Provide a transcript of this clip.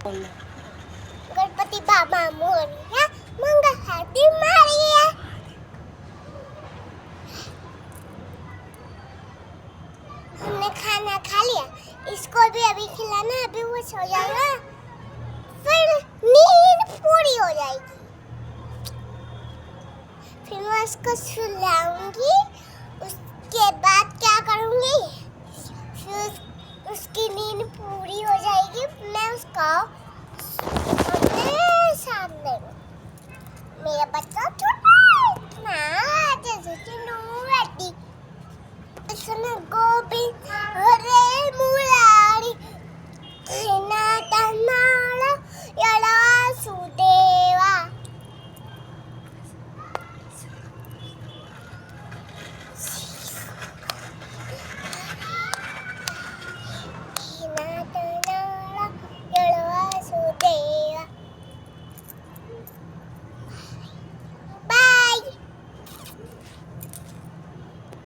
गणपति बाबा मोरिया मंगल हाथी मारिया। हमने खाना खा लिया, इसको भी अभी खिलाना, अभी वो सो जाएगा, फिर नींद पूरी हो जाएगी, फिर मैं उसको सुलाऊंगी। उसके बाद क्या करूंगी, फिर उसकी नींद पूरी हो जाएगी, मैं उसका अपने सामने, मेरा बच्चा छोटा इतना जैसे चुनूटी, इसने गोभी हरे मुरारी